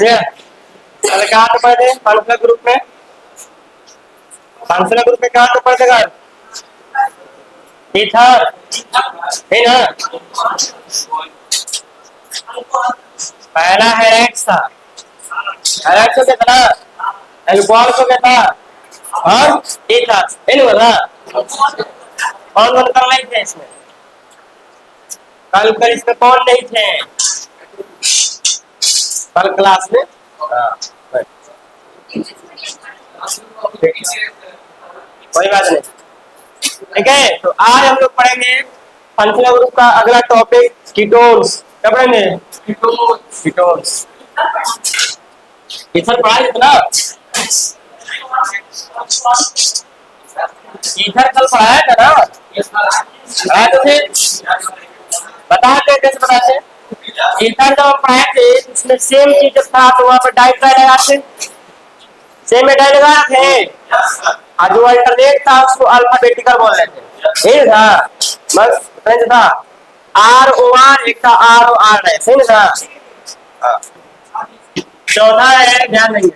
कहाँ पे पढ़ते फंक्शनल ग्रुप में? फंक्शनल ग्रुप में कहाँ पे पढ़ते घर? ईथर है ना। पहला हेरेक्स था, हेरेक्स को क्या था? एल्कोहल को क्या था? और ईथर इन बोला। कौन कौन कर नहीं थे इसमें? कल इसमें कौन नहीं थे कल क्लास में? हाँ, कोई बात नहीं। ठीक है, तो आज हम लोग पढ़ेंगे फंक्शनल ग्रुप का अगला टॉपिक कीटोन्स। क्या पढ़ेंगे? कीटोन्स। इथर पढ़ा इतना, इथर कल पढ़ाया था ना? पढ़ाया तो थे, बताते कैसे बताते? इथर जब हम पढ़ाए थे उसमें सेम चीज जब था तो वहां पर डाइट्राई लगाते, सेम में डाई लगा थे, और जो अल्टरनेट था उसको अल्फाबेटिकल बोल रहे थे। ठीक था, बस फ्रेंड था आर ओ आर, एक था आर ओ आर है, सही ना था। चौथा है, ध्यान देंगे,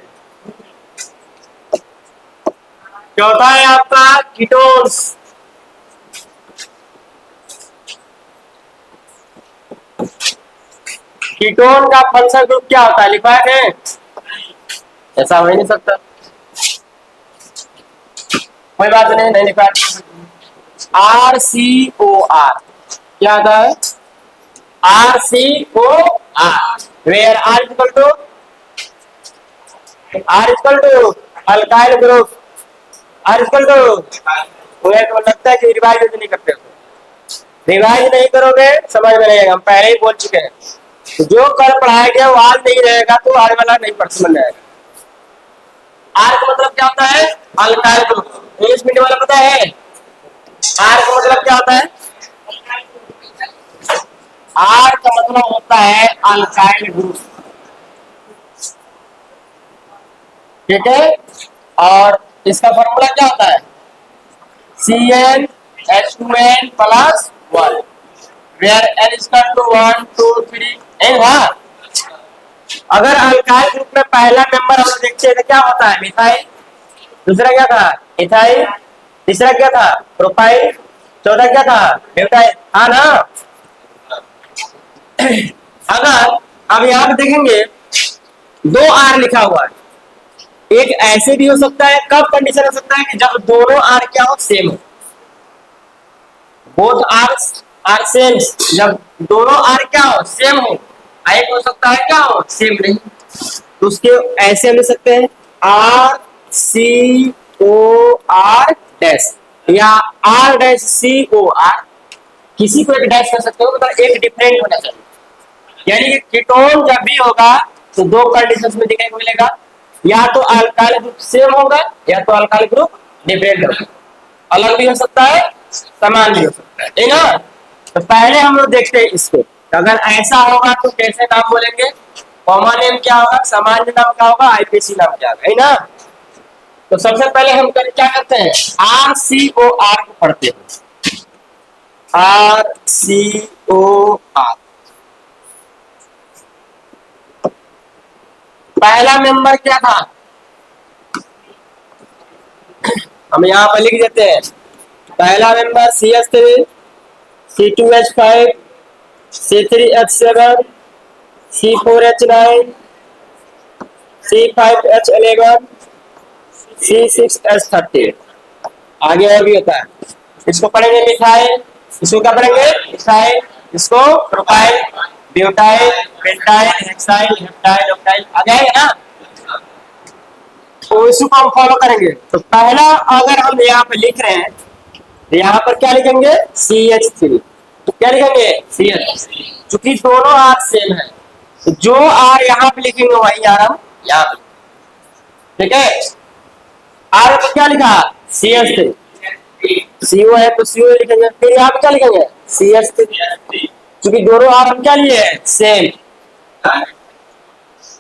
चौथा है आपका कीटोन्स। कीटोन का फंक्शनल ग्रुप क्या होता है लिखा है? ऐसा हो ही नहीं सकता, कोई बात नहीं, नहीं लिखा। आर सी ओ आर क्या होता है? R C O R, where R equal to alkyl group, R equal to. तो लगता है कि रिवाइज नहीं करते हो, रिवाइज नहीं करोगे समझ में नहीं आएगा, हम पहले ही बोल चुके हैं। तो जो कल पढ़ाया गया वो आज नहीं रहेगा तो आज वाला नहीं पढ़ समझ में आएगा। आर का मतलब क्या होता है? Alkyl group. इंग्लिश मीडियम वाला पता है आर का मतलब क्या होता है? आर का मतलब होता है अल्काइल ग्रुप, ठीक है। और इसका फॉर्मूला क्या होता है? CnH2n plus 1 where n is equal to 1 2 3 n। हाँ, अगर अल्काइल ग्रुप में पहला मेंबर हम देखते हैं तो क्या होता है? मिथाइल, दूसरा क्या था? इथाइल, तीसरा क्या था? प्रोपाइल, चौथा क्या था? ब्यूटाइल। हाँ ना। अगर अब यहाँ पे देखेंगे दो आर लिखा हुआ है, एक ऐसे भी हो सकता है, कब कंडीशन हो सकता है कि जब दोनों आर क्या हो? सेम हो, बोथ आर सेम, जब दोनों आर क्या हो? सेम हो। एक हो सकता है क्या हो? सेम नहीं, तो उसके ऐसे लिख सकते हैं R C O R dash, या R dash C O R, किसी को एक डैश कर सकते हो, मतलब एक डिफरेंट होना चाहिए। यानी कि कीटोन जब भी होगा तो दो कंडीशंस में देखने को मिलेगा, या तो अल्काइल ग्रुप सेम होगा या तो अल्काइल ग्रुप डिफरेंट होगा, अलग भी हो सकता है समान भी हो सकता है, ठीक ना। तो पहले हम लोग देखते हैं इसको, अगर ऐसा होगा तो कैसे नाम बोलेंगे? कॉमन नेम क्या होगा? सामान्य नाम क्या होगा? आईपीसी नाम क्या होगा, है ना। तो सबसे पहले हम क्या करते हैं? आर सी ओ आर को पढ़ते हैं, आर सी ओ आर। पहला मेंबर क्या था? हम यहाँ पर लिख देते हैं, पहला member CH3, C2H5, C3H7, C4H9, C5H11, C6H13। आगे और भी होता है, इसको पढ़ेंगे मिथाइल, इसको क्या पढ़ेंगे? मिथाइल, इसको propyl, butyl, pentyl, hexyl, heptyl, octyl, आ जाएगा ना। तो इसको हम फॉलो करेंगे। तो पहला अगर हम यहाँ पे लिख रहे हैं तो यहाँ पर क्या लिखेंगे? CH3। तो क्या लिखेंगे? CH, क्योंकि दोनों आर सेम है, तो जो आर यहाँ पे लिखेंगे वही आर हम यहाँ पे, ठीक है। आर पे क्या लिखा? CH3, CO है तो CO लिखेंगे, फिर यहाँ पे क्या लिखेंगे? CH3, क्योंकि दोनों आर हम क्या लिए? सेम।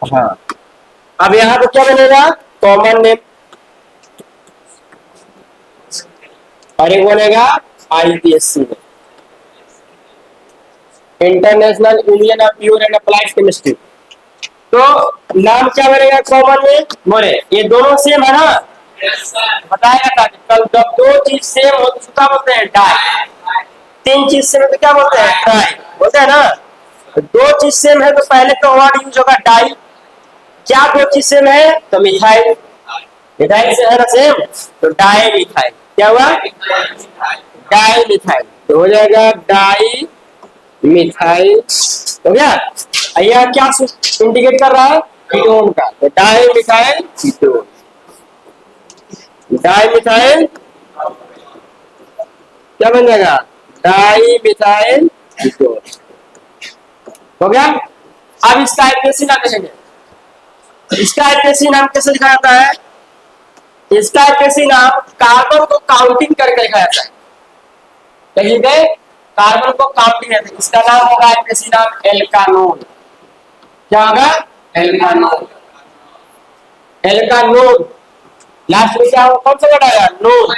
हाँ, अब यहाँ पे क्या बनेगा? कॉमन नेम, और एक बनेगा IPSC में, international union of pure and applied chemistry. तो नाम क्या बनेगा कॉमन में? बोले ये दोनों सेम है ना, बताएगा ताकि कल जब दो चीज सेम हो तो उसको क्या बोलते हैं? डाई। तीन चीज सेम है तो क्या बोलते हैं? ट्राई। बोलते हैं ना। तो दो चीज सेम है तो पहले तो वर्ड यूज होगा डाई। क्या दो चीज सेम है? तो मिथाइल। मिथाइल से है ना सेम, तो डाई मिथाइल। क्या हुआ? Di methyl. तो हो जाएगा डाई मिथाइल। हो गया। यह क्या इंडिकेट कर रहा है? कीटोन का। तो di methyl ketone. Di methyl क्या बन जाएगा? Di methyl ketone. हो गया। अब इसका आईपीएसी नाम लिखेंगे। इसका आईपीएसी नाम कैसे लिखा जाता है? इसका आईपीएसी नाम कार्बन को काउंटिंग करके लिखा जाता है। कहीं गए कार्बन को काउंटिंग है, इसका नाम होगा आईपीएसी नाम एल्कानोन। क्या होगा? एल्कानोन। एल्कानोन। लास्ट में क्या होगा? कौन सा वर्ड आएगा? नोन।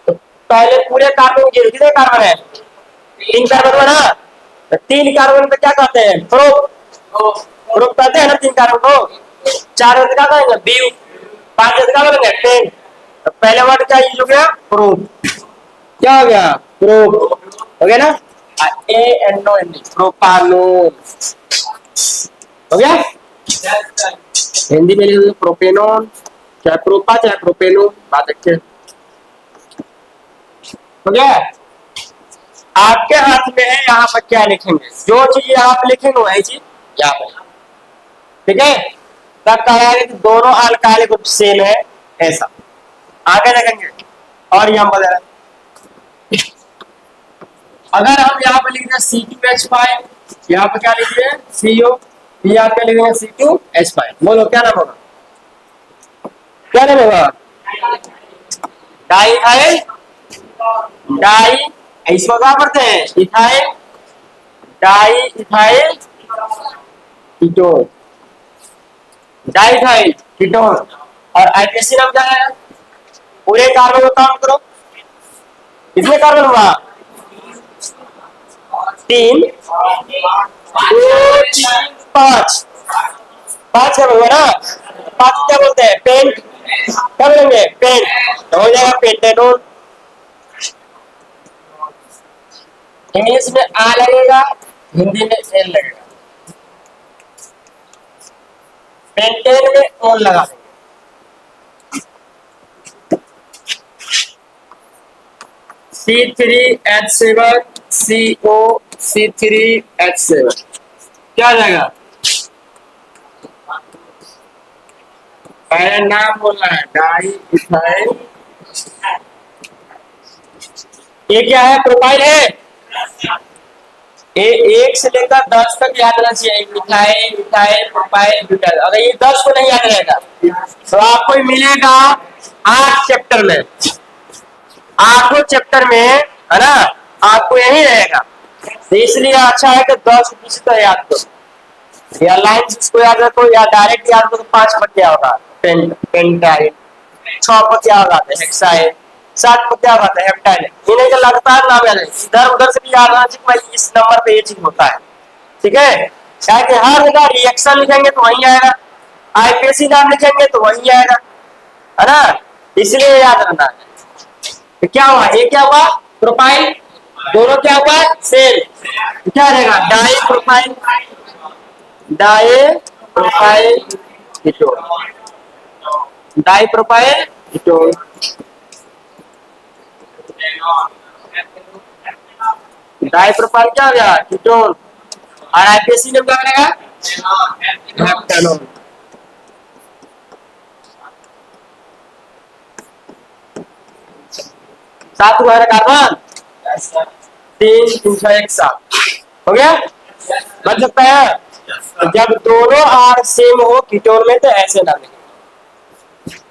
तो पहले पूरे कार्बन के कितने कार्बन है? तीन कार्बन बना। तो तीन कार्बन पे क्या कहते हैं? प्रोप। प्रोप कहते हैं ना तीन कार्बन को। चार का क्या कहेंगे? ब्यू। पांच का क्या करेंगे? टेन। तो पहले वर्ड क्या यूज हो गया? प्रोप। क्या हो गया? प्रोप। हो गया ना। A N O N propanone. हो गया। हिंदी में लिख दो प्रोपेनोन। चाहे प्रोपा चाहे प्रोपेनोन, बात एक है। हो गया। आपके हाथ में है यहाँ पर क्या लिखेंगे। जो चीज यहाँ पे लिखेंगे वही चीज यहाँ पे। ठीक है। तब कहा कि दोनों अल्काइल ग्रुप सेम है, ऐसा आगे देखेंगे। और यहाँ पर अगर हम यहाँ पे लिख दें C2H5, यहाँ पे क्या लिखिए? CO। यहाँ पे लिखेंगे C2H5। बोलो क्या नाम होगा? क्या नाम होगा? Di ethyl. डाई इसको क्या पढ़ते हैं? Ethyl. Di ethyl ketone. Di ethyl ketone. और आईपीएसी नाम क्या है? पूरे कार्बन को काउंट करो। कितने कार्बन हुआ? तीन, दो, तीन, पांच। पांच कार्बन हुआ ना। पांच क्या बोलते हैं? पेंट। क्या बोलेंगे? पेंट। तो हो जाएगा पेंटेनोन। इंग्लिश में आ लगेगा, हिंदी में एल लगेगा। पेंटेन में ओन लगा देंगे। C3H7 CO C3H7 क्या हो जाएगा? पहले नाम बोलना है डाई इथाइल। ये क्या है? प्रोपाइल है। ये एक से लेकर 10 तक याद रहना चाहिए। Methyl methyl propyl butyl. अगर ये 10 को नहीं याद रहेगा तो आपको मिलेगा 8 चैप्टर में। 8 चैप्टर में है ना, आपको यही रहेगा। तो इसलिए अच्छा है कि 10 बीस तो याद करो, या लाइन इसको याद रखो, या डायरेक्ट याद करो। 5 पर क्या होगा? पेंटाइल। 6 पर क्या होगा? हेक्साइल। 7 पर क्या होगा? हेप्टाइल। इन्हें का लगातार नाम याद है, इधर उधर से भी याद आना चाहिए भाई इस नंबर पे ये चीज होता है। ठीक है। क्या कि हर जगह रिएक्शन लिखेंगे तो वही आएगा, आईपीएसी नाम लिखेंगे तो वही आएगा, है ना। इसलिए याद रखना है। तो क्या हुआ? ये क्या हुआ? प्रोपाइल। दोनों क्या हुआ? सेम। तो क्या रहेगा? Dipropyl. Dipropyl ketone. Dipropyl ketone. Dipropyl क्या हो गया? कीटोन। और आईपीएसी में क्या बनेगा? हेप्टानोन। सात हुआ कार्बन। तीन 301 सात। हो गया। बन सकता है। तो जब दोनों आर सेम हो कीटोन में तो ऐसे ना लिखें।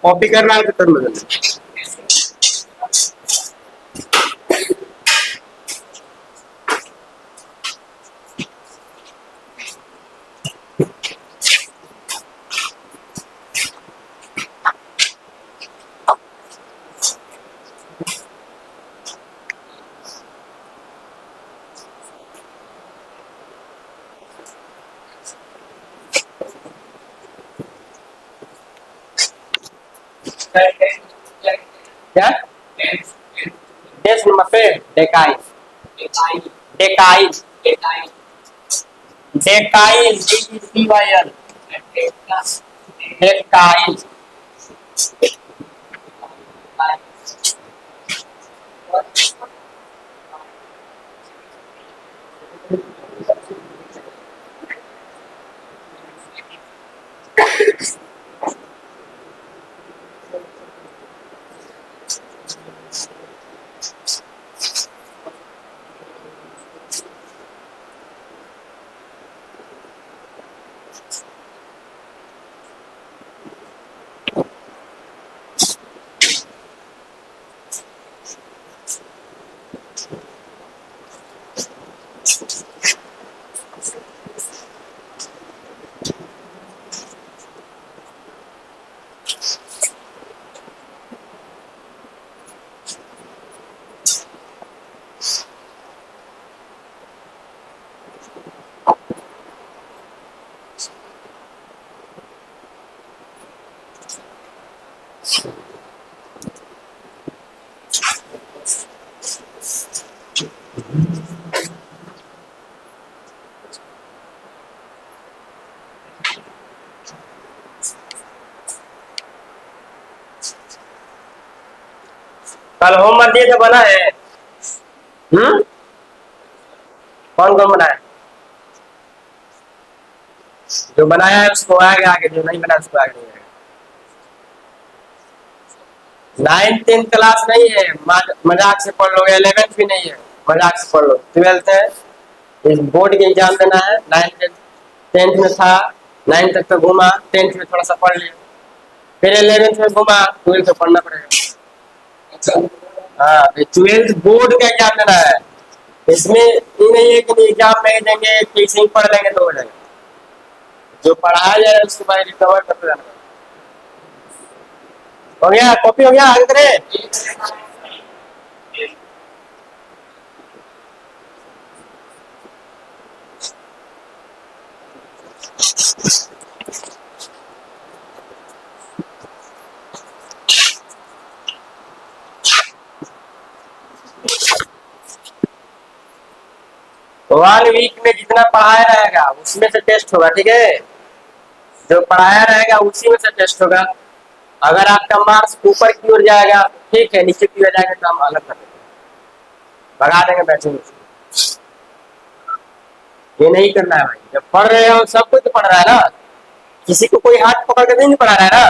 कॉपी करना है तो कर लो। क्या डेसिमल पे डेकाइल डेकाइल डेकाइल DECYL डेकाइल। कल होमवर्क दिए थे, बना है? कौन कौन बनाया? जो बनाया है उसको आगे, आगे जो नहीं बनाया उसको आगे। नाइन्थ टेंथ क्लास नहीं है, मजाक से पढ़ लो। 11th भी नहीं है, मजाक से पढ़ लो। 12th है, इस बोर्ड के एग्जाम देना है। 9th 10th में था, 9th तक तो घूमा, 10th में थोड़ा सा पढ़ लिया, फिर 11th में घूमा, 12th में पढ़ना पड़ेगा। हाँ, 12th बोर्ड का एग्जाम देना है। इसमें ये नहीं है कि एग्जाम नहीं देंगे, ठीक ही पढ़ लेंगे तो हो जाएगा। जो पढ़ाया जाए उसके बाद रिकवर करते जाना। हो गया? कॉपी हो गया? आगे करें। वन वीक में जितना पढ़ाया रहेगा उसमें से टेस्ट होगा, ठीक है? जो पढ़ाया रहेगा उसी में से टेस्ट होगा। अगर आपका मार्क्स ऊपर की ओर जाएगा ठीक है, नीचे की ओर जाएगा तो हम अलग कर देंगे, भगा देंगे बैठे। ये नहीं करना है भाई। जब पढ़ रहे हो सब कुछ तो पढ़ रहा है ना, किसी को कोई हाथ पकड़ के नहीं पढ़ा रहा है ना,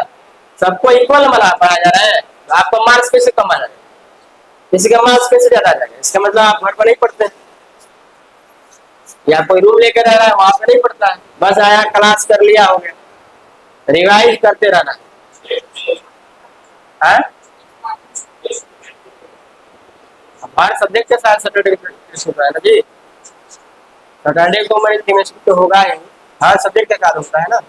सबको इक्वल मला पढ़ाया जा रहा है। तो आपका मार्क्स कैसे कम आ जाएगा, किसी का मार्क्स कैसे ज्यादा आ जाएगा? इसका मतलब आप घर पर नहीं पढ़ते, या कोई रूम लेकर रह रहा है वहां पे नहीं पढ़ता है, बस आया क्लास कर लिया, हो गया। रिवाइज करते रहना है। हर सब्जेक्ट के साथ सैटरडे होता है ना जी। सैटरडे को मेरी केमिस्ट्री तो होगा ही, हर सब्जेक्ट के साथ होता है ना।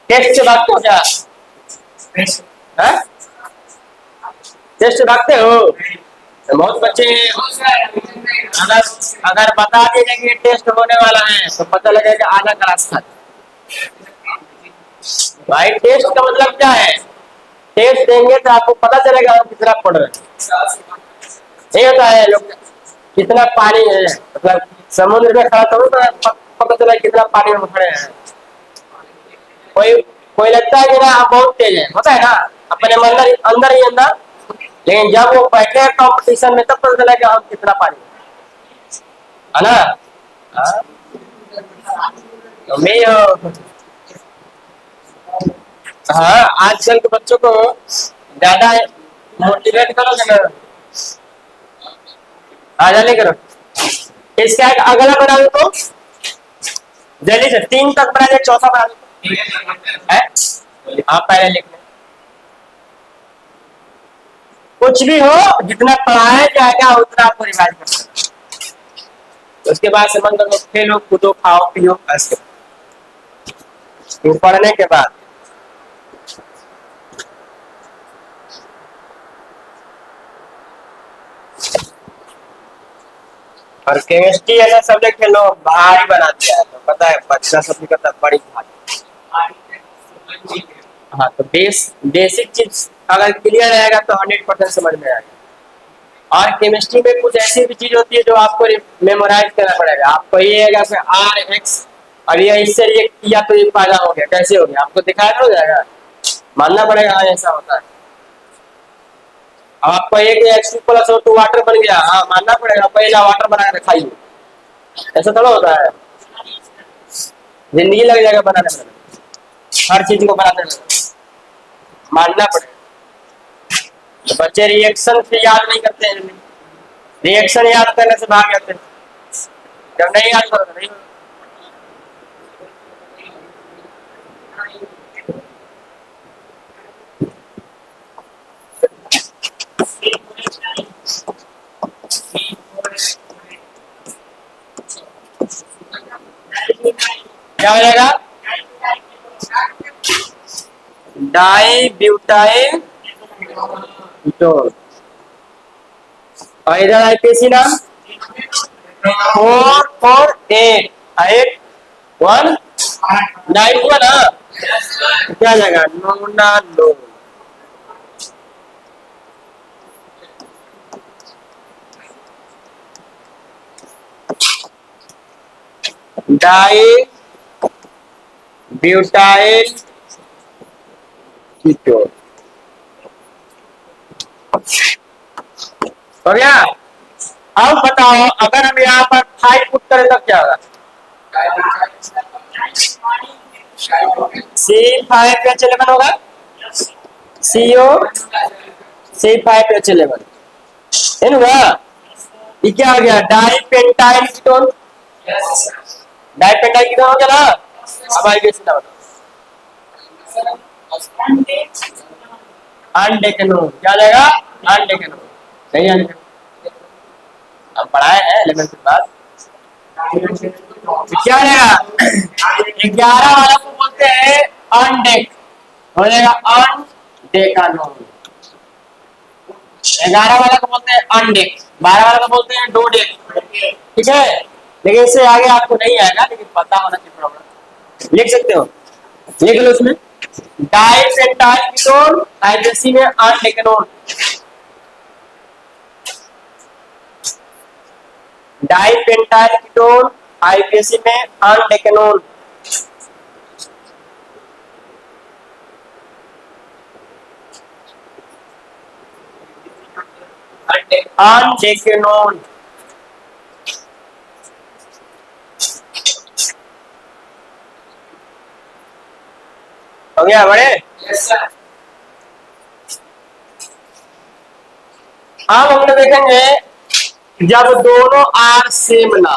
टेस्ट से भागते हो क्या? हाँ? टेस्ट से भागते हो? तो बहुत बच्चे अगर अगर बता देंगे कि टेस्ट होने वाला है तो पता लगेगा कि आधा क्लास था। भाई टेस्ट का मतलब क्या है? टेस्ट देंगे तो आपको पता चलेगा हम कितना पढ़ रहे हैं। नहीं होता है लोग, कितना पानी है, मतलब समुद्र में खड़ा करो तो पता चला कितना पानी में खड़े हैं। कोई कोई लगता है कि ना हम बहुत तेज है, होता है ना अपने अंदर अंदर ही अंदर, लेकिन जब वो बैठे कंपटीशन में तब पता चला कि हम कितना पानी है ना। हाँ? तो मैं हाँ, आजकल के बच्चों को ज्यादा मोटिवेट करोगे ना, आजा नहीं करो। इसका एक अगला बना दो तो जल्दी से 3 तक बना दे, चौथा बना दो है। आप पहले लिख लें, कुछ भी हो जितना पढ़ाया जाएगा उतना आपको रिवाइज करना। उसके बाद से मन करो खेलो कूदो खाओ पियो, ऐसे पढ़ने के बाद। और केमिस्ट्री ऐसा सब्जेक्ट है लोग भारी बना दिया है, तो पता है बच्चा सब करता बड़ी भारी। हाँ, तो बेसिक चीज अगर क्लियर रहेगा तो 100% समझ में आएगा। और केमिस्ट्री में कुछ ऐसी भी चीज होती है जो आपको मेमोराइज करना पड़ेगा। आपको ये है कि आर एक्स, अब ये इससे रिएक्ट किया तो ये फायदा हो गया, कैसे हो गया आपको दिखाया हो जाएगा, मानना पड़ेगा हाँ ऐसा होता है। अब आपको एक H2+O2 वाटर बन गया, हाँ मानना पड़ेगा पहला वाटर बना के खाइए, ऐसा थोड़ा होता है। जिंदगी लग जाएगा बनाने में, हर चीज को बनाने में मानना पड़ेगा। तो बच्चे रिएक्शन से याद नहीं करते हैं, रिएक्शन याद करने से भाग जाते हैं, जब नहीं याद करो तो नहीं। क्या हो जाएगा? Dibutyl ketone. और इधर आईपीसी नाम 448 9 हुआ ना, क्या आ जाएगा? नोनालोल। डाई ब्यूटाइल कीटोन हो गया। अब बताओ अगर हम यहाँ पर 5 पुट करें तब क्या होगा? C5H11 होगा, CO C5H11 है ना। ये क्या हो गया? डाइपेंटाइल कीटोन, डाइपेंटाइल कीटोन हो गया ना। अब आइए इसका बताओ, अनडेकेनोन क्या हो जाएगा? अनडेकेनोन नहीं अनडेकेनोन, अब पढ़ाए हैं 11th के बाद। क्या हो जाएगा? 11 वाला को बोलते हैं अनडेक, हो जाएगा अनडेकानोन। 11 वाला को बोलते हैं अनडेक, 12 वाला को बोलते हैं डोडेक, ठीक है। लेकिन इससे आगे आपको नहीं आएगा, लेकिन पता होना चाहिए प्रॉब्लम। लिख सकते हो, लिख लो उसमें डाइपेंटाइल कीटोन, आईपीसी में अनडेकेनोन, डाइपेंटाइल कीटोन आईपीसी में अनडेकेनोन। अनडेकेनोन हो गया बड़े। अब हम लोग देखेंगे जब दोनों आर सेम ना,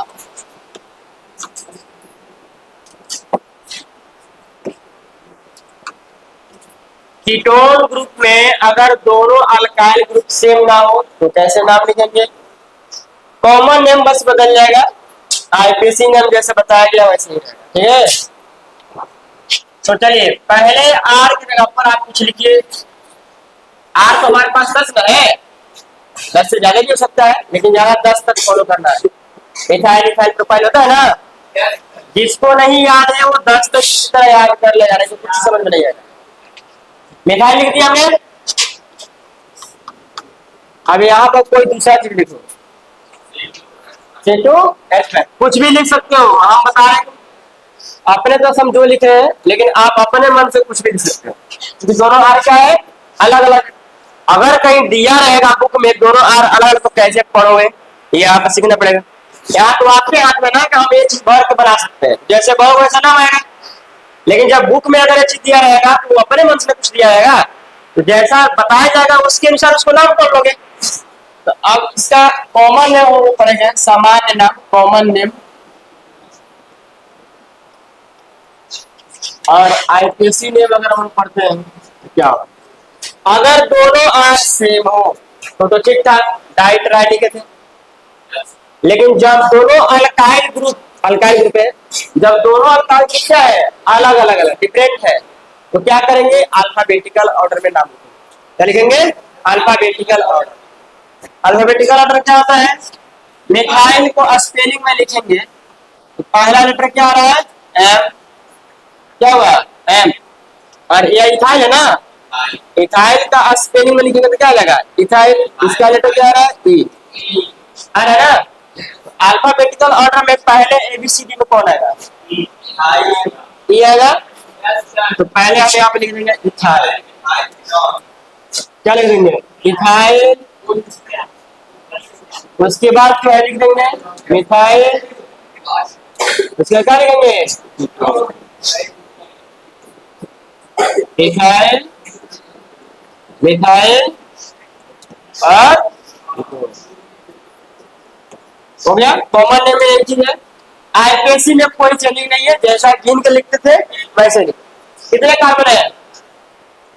कीटोन ग्रुप में अगर दोनों अल्काइल ग्रुप सेम ना हो तो कैसे नाम लिखेंगे? कॉमन नेम बस बदल जाएगा, आईपीसी नेम जैसे बताया गया वैसे ही रहेगा, ठीक है। तो चलिए पहले आर की जगह पर आप कुछ लिखिए। आर तो हमारे पास 10 है, 10 से ज्यादा भी हो सकता है, लेकिन ज्यादा 10 तक फॉलो करना है। मिथाइल इथाइल प्रोपाइल होता है ना, जिसको नहीं याद है वो 10 तक इस तरह याद कर ले जाने को कुछ समझ में नहीं आएगा। मिथाइल लिख दिया हमने, अब यहाँ पर कोई दूसरा चीज लिखो, कुछ भी लिख सकते हो, हम बता रहे हैं अपने तो हम जो लिखे हैं, लेकिन आप अपने मन से कुछ भी लिख सकते हो, क्योंकि दोनों आर क्या है अलग अलग। अगर कहीं दिया रहेगा बुक में दोनों आर अलग अलग तो कैसे पढ़ोगे, ये आपको सीखना पड़ेगा। यहाँ तो आपके हाथ में ना कि हम ये चीज भर के बना सकते हैं, जैसे भर वैसा ना होगा। लेकिन जब बुक में अगर ये चीज दिया रहेगा तो वो अपने मन से कुछ दिया रहेगा, तो जैसा बताया जाएगा उसके अनुसार उसको नाम कर लोगे। तो अब इसका कॉमन नेम वो पड़ेगा, सामान्य नाम कॉमन नेम। और आईपीसी नेम अगर हम पढ़ते हैं तो क्या होगा? अगर दोनों आर सेम हो तो ठीक ठाक डाइट राइट के थे, लेकिन जब दोनों अल्काइल ग्रुप है, जब दोनों अल्काइल क्या है अलग अलग अलग डिफरेंट है, तो क्या करेंगे? अल्फाबेटिकल ऑर्डर में नाम लिखेंगे। क्या लिखेंगे? Alphabetical order. अल्फाबेटिकल ऑर्डर क्या होता है? मिथाइल को स्पेलिंग में लिखेंगे तो पहला लेटर क्या आ रहा है? एम, क्या हुआ? एम। और ये इथाइल है ना, इथाइल का स्पेलिंग में लिखेंगे तो क्या लगा, इथाइल, इसका लेटर क्या आ रहा है, ई आ रहा है ना। अल्फाबेटिकल ऑर्डर में पहले एबीसीडी में कौन आएगा, ई आएगा। तो पहले आप यहाँ पे लिख देंगे इथाइल, क्या लिख देंगे, इथाइल। उसके बाद क्या लिख देंगे, मिथाइल। उसके क्या लिखेंगे, मिथाइल, मिथाइल और हो गया। कॉमन नेम में एक चीज है, आईपीएससी में कोई चेंजिंग नहीं है, जैसा गिन के लिखते थे वैसे लिख। कितने कार्बन है,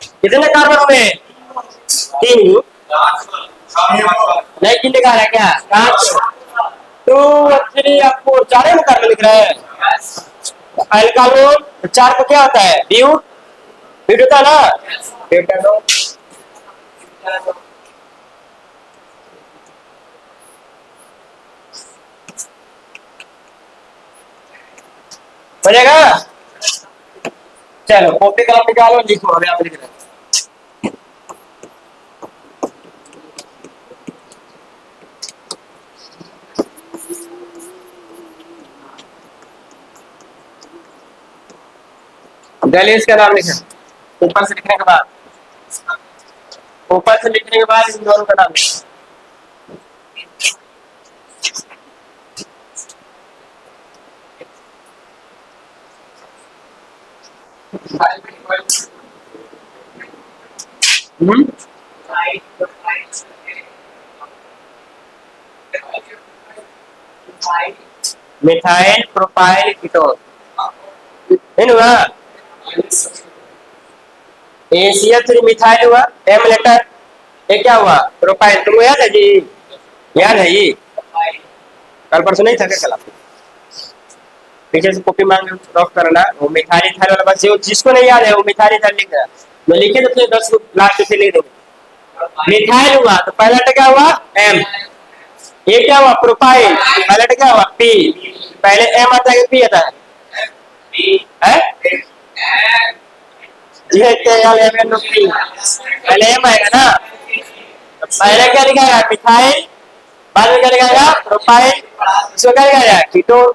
कितने कार्बन हुए, 3। नहीं कितने का है क्या, 5, 2, 3 और 4, 4 में कार्बन लिख रहे हैं। अल्कालोन 4 को क्या होता है, ब्यूट, ब्यूट होता है ना, ब्यूटानोन। बनेगा। चलो कॉपी कलम निकालो, लिखो, अभी आप लिख रहे हैं। दलील का नाम लिखा, ऊपर से लिखने के बाद, ऊपर से लिखने के बाद इन दोनों का नाम लिखा। मिथाइल प्रोपाइल कीटोन हुआ, ACH3 मिथाइल हुआ, M लेटर, ये क्या हुआ, प्रोपाइल। तुमको याद है जी, याद है ये, कल परसों नहीं था क्या, कल आपको पीछे से कॉपी मांग रॉक करना, वो मिथाइल इथाइल वाला, बस जिसको नहीं याद है वो मिथाइल इथाइल लिख रहा है, मैं लिखे तो 10 लास्ट से लिख देंगे। मिथाइल हुआ तो पहला क्या हुआ, M, ये क्या हुआ, प्रोपाइल, पहले क्या हुआ, P, पहले M आता है P आता है, ये पहले M आएगा ना, तो पहले क्या लिखाएगा, मिथाइल, बाद में क्या लिखाएगा, प्रोपाइल, इसको क्या लिखाएगा, कीटोन।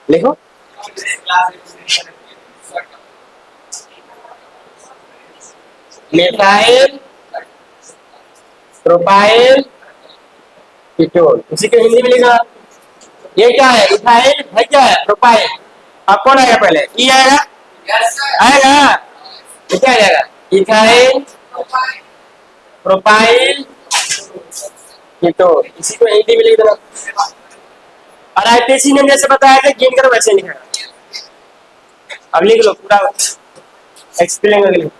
लिखो, मिथाइल प्रोपाइल कीटोन, उसी को हिंदी में लिखा। ये क्या है, इथाइल है, क्या है, प्रोपाइल। अब कौन आएगा पहले, ई आएगा, आएगा, तो क्या आएगा, इथाइल प्रोपाइल कीटोन, इसी को हिंदी में लिख देना। और आईपीएससी ने जैसे बताया था गिन कर वैसे लिखा। अब लिख लो पूरा एक्सप्लेन करके लिखो।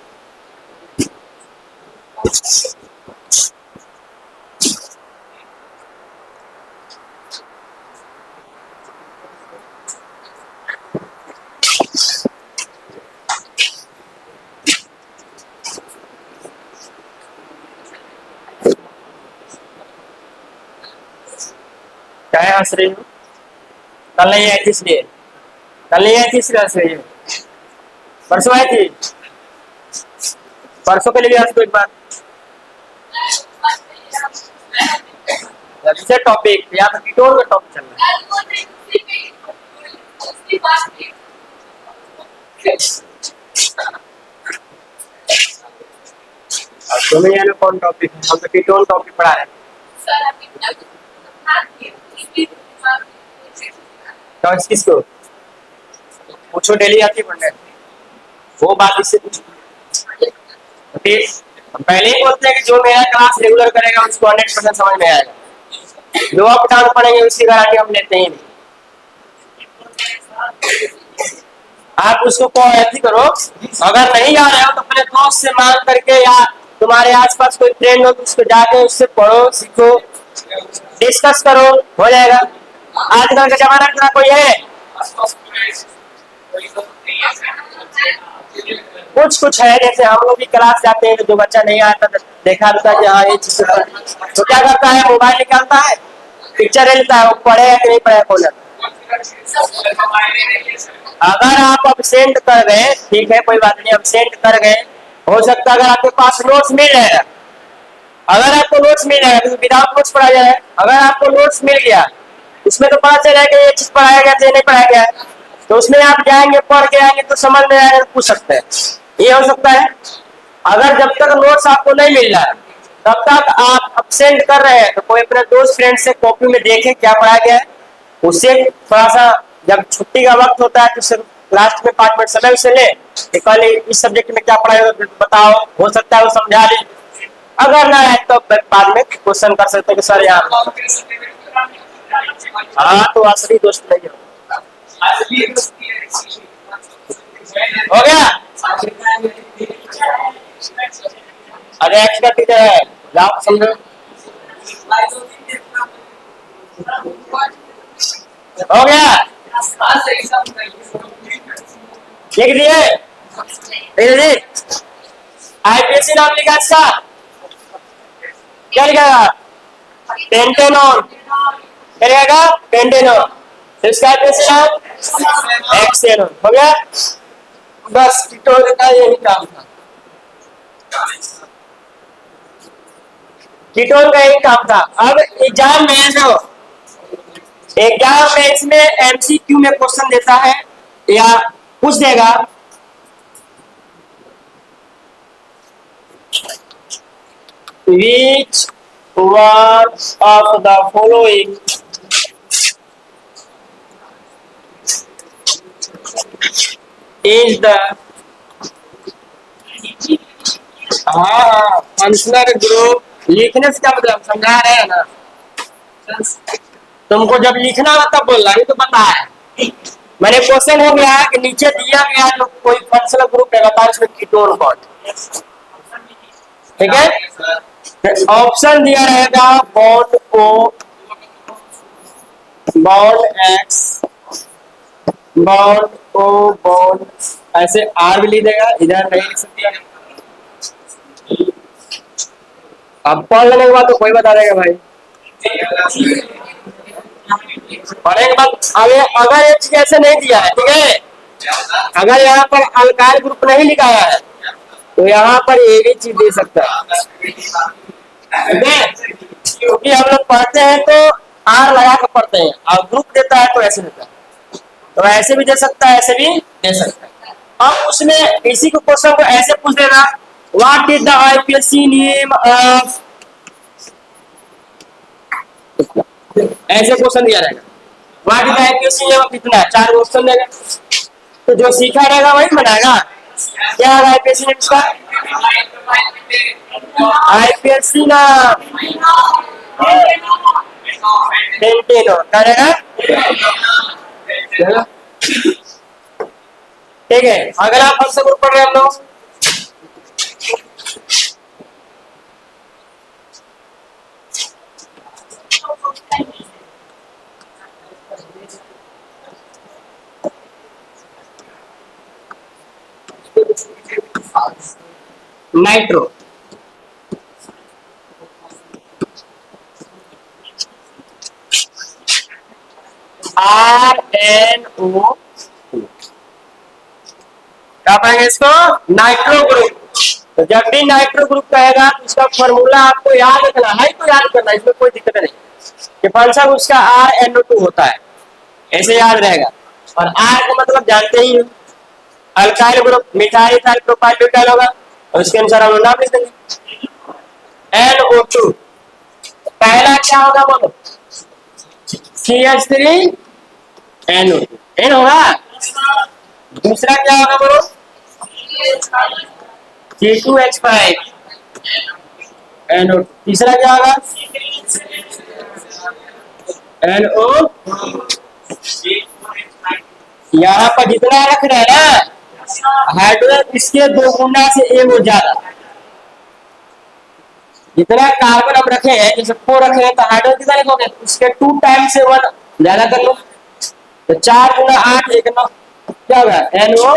क्या हंस रही हो, कल नहीं आई थी इसलिए, कल नहीं आई थी इसलिए हंस रही हो, परसों आई थी, परसों के लिए हंस दो एक बार। दूसरे टॉपिक या तो कीटोन का टॉपिक चल रहा है, तुम्हें यानी कौन टॉपिक, हम तो कीटोन टॉपिक पढ़ा रहे हैं। तो किसको पूछो, डेली आती पढ़ने, वो बात इससे पूछो। पहले ही बोलते हैं कि जो मेरा क्लास रेगुलर करेगा उसको 100% समझ में आएगा, जो आप डाउन पढ़ेंगे उसकी गारंटी हम लेते ही नहीं। आप उसको ऐसी करो, अगर नहीं आ रहे हो तो अपने दोस्त से मांग करके, या तुम्हारे आसपास कोई फ्रेंड हो तो उसको जाके उससे पढ़ो, सीखो, डिस्कस करो, हो जाएगा। आजकल का जमाना इतना कोई है, कुछ है, जैसे हम लोग भी क्लास जाते हैं तो जो बच्चा नहीं आता तो देखा था कि हाँ ये चीज तो क्या करता है, मोबाइल निकालता है, पिक्चर ले लेता है, वो पढ़ेगा कि नहीं पढ़ेगा कौन जाता। अगर आप अब्सेंट कर गए, ठीक है कोई बात नहीं, अब्सेंट कर गए, हो सकता है अगर आपके पास नोट्स मिल जाएगा, अगर आपको नोट्स मिल जाएगा तो विदाउट नोट्स पढ़ा जाए, अगर आपको नोट्स मिल गया उसमें तो पता चला कि ये चीज पढ़ाया गया था, ये नहीं पढ़ाया गया, तो उसमें आप जाएंगे पढ़ के आएंगे तो समझ में आएगा, तो पूछ सकते हैं, ये हो सकता है। अगर जब तक नोट्स आपको नहीं मिल रहा है तब तक आप अब्सेंट कर रहे हैं, तो कोई अपने दोस्त फ्रेंड से कॉपी में देखे क्या पढ़ाया गया है, उससे थोड़ा सा जब छुट्टी का वक्त होता है तो सिर्फ लास्ट में 5 मिनट समय उसे ले कि कल इस सब्जेक्ट में क्या पढ़ाया बताओ, हो सकता है वो समझा दे, अगर ना है तो बाद में क्वेश्चन कर सकते हैं कि सर यहाँ। हाँ तो असली दोस्त नहीं हो गया। अरे एक्स्ट्रा टीचर है, जाओ समझो। हो गया, लिख दिए, आईपीएससी नाम लिखा इसका, क्या लिखेगा, पेंटेनॉन, क्या लिखेगा, पेंटेनॉन, तो इसका आईपीएससी नाम एक्सेनॉन। हो गया, बस कीटोन का यही काम था, कीटोन का यही काम था। अब एग्जाम में जो एग्जाम में इसमें एमसीक्यू में क्वेश्चन देता है या पूछ देगा, which one of the following is the हाँ फंक्शनल ग्रुप, लिखने से क्या मतलब, समझा रहे हैं ना, तुमको जब लिखना हो तब बोलना, ये तो पता है, मैंने क्वेश्चन हो गया कि नीचे दिया गया तो कोई फंक्शनल ग्रुप है, बताओ इसमें कीटोन कौन, ठीक है। ऑप्शन दिया रहेगा bond O, bond X, bond O, bond, ऐसे आर भी लिख देगा, इधर नहीं लिख सकता। अब पढ़ लेने के बाद तो कोई बता देगा भाई, पढ़ने के बाद अगर ये चीज ऐसे नहीं दिया है, ठीक है, अगर यहाँ पर अल्काइल ग्रुप नहीं लिखाया है तो यहाँ पर ये भी चीज दे सकता है, ठीक है, क्योंकि हम लोग पढ़ते हैं तो आर लगा कर पढ़ते हैं, और ग्रुप देता है तो ऐसे देता है, तो ऐसे भी दे सकता है, ऐसे भी दे सकता है। अब उसमें इसी को क्वेश्चन को ऐसे पूछ देना, what is the IPSC name of, ऐसे क्वेश्चन दिया रहेगा, what is the IPSC name of, कितना 4 ऑप्शन देगा, तो जो सीखा रहेगा वही बनाएगा। क्या है आईपीएससी नेम का, आईपीएससी ना पेंटेनो करेगा, ठीक है। अगर आप हमसे ग्रुप पढ़ रहे हैं हम लोग, नाइट्रो, RNO, क्या कहेंगे इसको, नाइट्रो ग्रुप। तो जब भी नाइट्रो ग्रुप कहेगा तो उसका फॉर्मूला आपको याद रखना है, तो याद करना, इसमें कोई दिक्कत नहीं, कि फंक्शन उसका RNO2 होता है, ऐसे याद रहेगा। और R का मतलब जानते ही हो, alkyl group, methyl ethyl propyl butyl होगा, और उसके अनुसार हम नाम लिख देंगे। NO2 पहला क्या होगा बोलो, CH3NO2, N होगा। दूसरा क्या होगा बोलो, C2H5NO2। तीसरा क्या होगा, NO, यहाँ पर जितना रख रहे हैं ना हाइड्रोजन, इसके 2 गुना से एक हो ज्यादा, जितना कार्बन हम रखे हैं, जैसे 4 रखे हैं तो हाइड्रोजन कितना लिखोगे, उसके 2 टाइम से 1 ज्यादा कर लो, तो 4 गुना 8 1 9, क्या होगा NO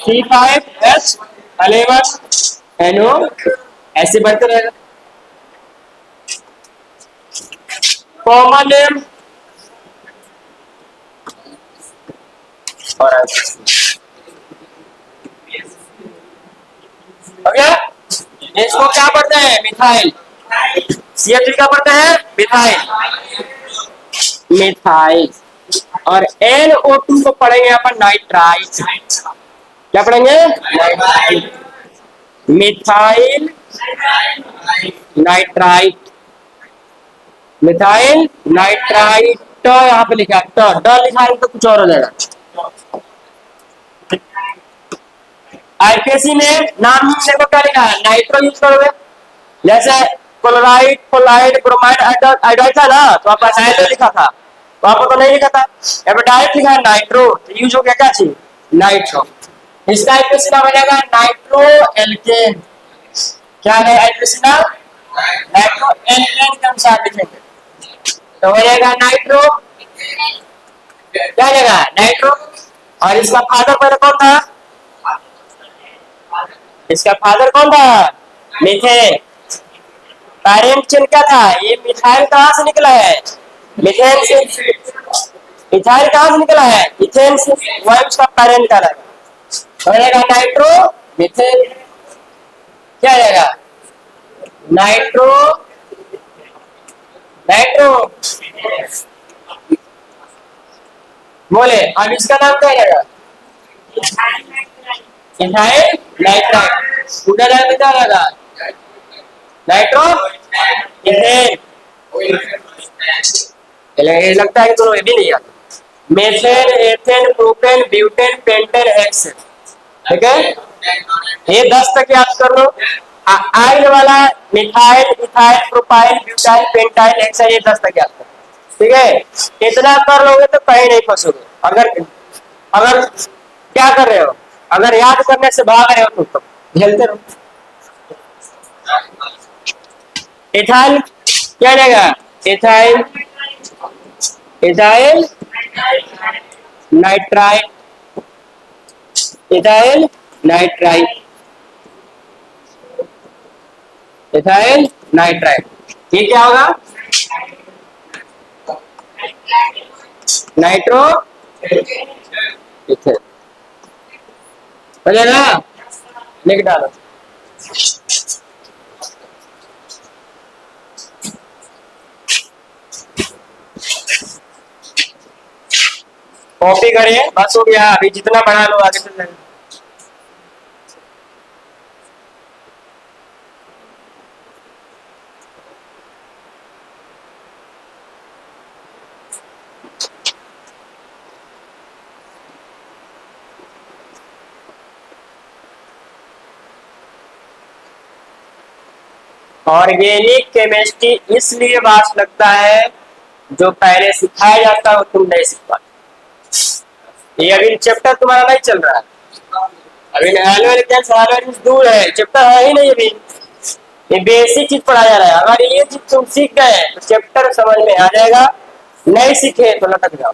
C5H11 NO, ऐसे बढ़ते रहेगा। कॉमन नेम और हो गया। इसको क्या पढ़ते हैं? मिथाइल। CH3 क्या पढ़ते हैं? मिथाइल। मिथाइल। और NO2 को पढ़ेंगे अपन नाइट्राइट। क्या पढ़ेंगे? Nitrite. Methyl nitrite. Methyl nitrite यहाँ पे लिखा है, ड लिखा है तो कुछ और हो जाएगा। आईपीएससी में नाम देखो क्या लिखा है, नाइट्रो यूज करोगे। जैसे क्लोराइड, फ्लोराइड, ब्रोमाइड, आयोडाइड था ना, तो आपका नाइट्रो लिखा था, तो आपको तो नहीं लिखा था। यहाँ पे डायरेक्ट लिखा है नाइट्रो, तो यूज हो गया क्या चीज? नाइट्रो। इसका आईपीएससी नाम बनेगा नाइट्रो एल्केन। क्या है आईपीएससी नाम? नाइट्रो एल्केन के अनुसार लिखेंगे तो हो जाएगा नाइट्रो। क्या जाएगा? नाइट्रो। और इसका फादर पहले कौन था? इसका फादर कौन था? मीथेन। पेरेंट चिन्ह क्या था? ये मिथाइल कहाँ से निकला है? मिथेन से। मिथाइल कहाँ से निकला है? मिथेन से। वही उसका पेरेंट कहलाएगा। हो जाएगा नाइट्रो मिथेन। क्या जाएगा? Nitro nitro. बोले अब इसका नाम क्या रहेगा? Ethyl nitrite. उधर है क्या रहेगा? Nitro ethane. लगता है कि दोनों ये भी नहीं आता। Methane, ethane, propane, butane, pentane, hexane. ठीक है, ये 10 तक याद कर लो। आइल वाला methyl, ethyl, propyl, butyl, pentyl, hexane, ये 10 तक याद कर। ठीक है, इतना कर लोगे तो कहीं नहीं फंसोगे। अगर अगर क्या कर रहे हो, अगर याद करने से भाग रहे हो तो झेलते रहो। इथाइल क्या रहेगा? Ethyl ethyl nitrite. Ethyl nitrite. Ethyl nitrite. ये क्या होगा? Nitro ethane. हो जाएगा? लिख डालो। कॉपी करिए, बस हो गया। अभी जितना बढ़ा लो आगे चल जाएगा। ऑर्गेनिक केमिस्ट्री इसलिए वास्ट लगता है, जो पहले सिखाया जाता है वो तुम नहीं सीख पाते। ये अभी चैप्टर तुम्हारा नहीं चल रहा है। अभी दूर है, चैप्टर है ही नहीं अभी। ये बेसिक चीज पढ़ाया जा रहा है। अगर ये चीज तुम सीख गए तो चैप्टर समझ में आ जाएगा। नहीं सीखे तो लटक जाओ।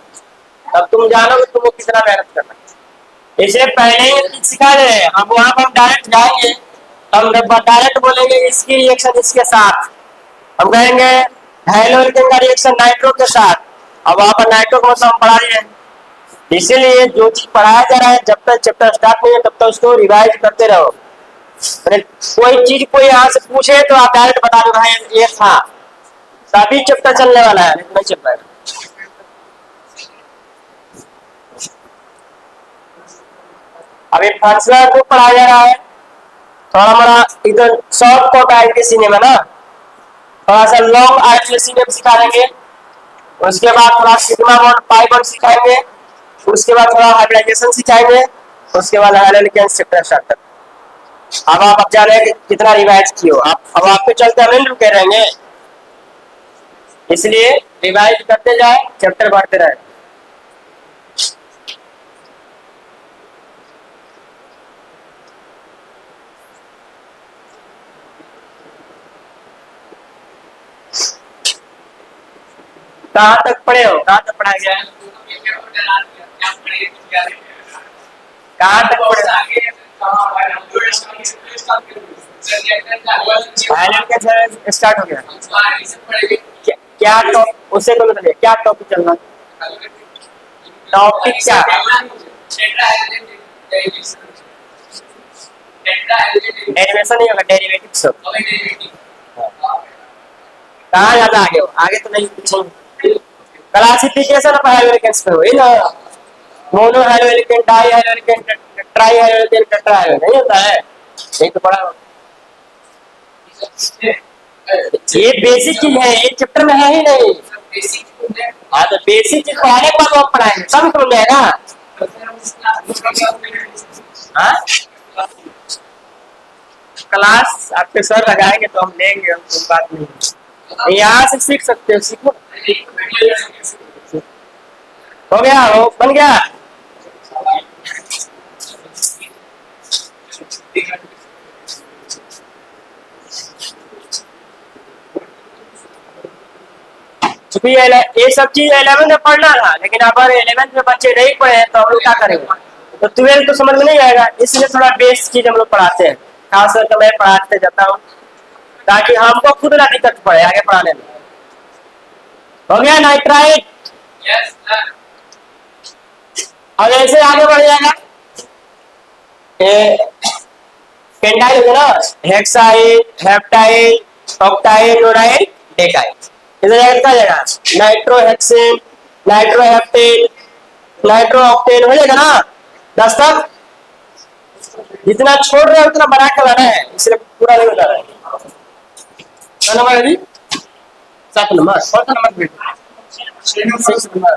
तब तुम जानोगे तुमको कितना मेहनत करना है। इसलिए पहले ही सिखा दे। हम वहां पर डायरेक्ट जाएंगे, हम डायरेक्ट बोलेंगे इसकी रिएक्शन इसके साथ, हम कहेंगे हेलोजन का रिएक्शन नाइट्रो के साथ। अब वहां पर नाइट्रो को मतलब हम पढ़ा रहे हैं। इसीलिए जो चीज पढ़ाया जा रहा है, जब तक चैप्टर स्टार्ट नहीं है तब तक उसको रिवाइज करते रहो। कोई चीज कोई यहाँ से पूछे तो आप डायरेक्ट बता दो भाई ये था, तभी चैप्टर चलने वाला है, नहीं चल पाएगा। अभी फंक्शनल को पढ़ाया जा रहा है, थोड़ा हमारा इधर शॉर्ट कट आईपीएससी में ना, थोड़ा सा लॉन्ग आईपीएससी में सिखा देंगे। उसके बाद थोड़ा सिग्मा बॉन्ड पाई बॉन्ड सिखाएंगे। उसके बाद थोड़ा हाइब्रिडाइजेशन सिखाएंगे। उसके बाद हाइड्रोलिक चैप्टर स्टार्ट करेंगे। अब आप जाने कितना रिवाइज किए हो आप। अब आप पे चलते हमें रुके रहेंगे, इसलिए रिवाइज करते जाए, चैप्टर बढ़ते रहे। कहाँ तक पढ़े हो? कहाँ तक पढ़ा गया है? कहाँ तक पढ़े? स्टार्ट हो गया। क्या टॉपिक? उससे तो बताइए क्या टॉपिक चल रहा है? टॉपिक क्या? डेरिवेशन नहीं होगा, डेरिवेटिव सब। कहाँ ज्यादा आगे हो, आगे तो नहीं पीछे। क्लासिफिकेशन ऑफ हाइड्रोकेन्स पे हुई ना, मोनो हाइड्रोकेन, डाई हाइड्रोकेन, ट्राई हाइड्रोकेन, टेट्रा हाइड्रोकेन, नहीं होता है एक तो बड़ा। ये बेसिक चीज है, ये चैप्टर में है ही नहीं। हाँ तो बेसिक चीज पढ़ाने के बाद हम पढ़ाएंगे तब समझ में आएगा। हाँ क्लास आपके सर लगाएंगे तो हम लेंगे, हम कोई बात नहीं, यहाँ से सीख सकते हो, सीखो। हो गया, हो बन गया। क्योंकि ये सब चीज 11 में पढ़ना था, लेकिन अगर 11 में बच्चे नहीं पढ़े तो हम लोग क्या करेंगे, तो 12 तो समझ में नहीं आएगा, इसलिए थोड़ा बेस चीज हम लोग पढ़ाते हैं, खास करके मैं पढ़ाते जाता हूँ ताकि हमको खुद ना दिक्कत पड़े आगे पढ़ाने में। हो गया नाइट्राइट। अब ऐसे आगे बढ़ जाएगा, पेंटाइल हो गया ना, हेक्साइल, हेप्टाइल, ऑक्टाइल, क्लोराइल, डेकाइल। इधर क्या जाएगा, नाइट्रोहेक्सेन, नाइट्रोहेप्टेन, नाइट्रो ऑक्टेन, हो जाएगा ना 10 तक। जितना छोड़ रहे हैं उतना बना के लाना है, इसलिए पूरा नहीं बता रहा है। क्या नंबर है जी, 7 नंबर, कौन सा नंबर पे, 6 नंबर।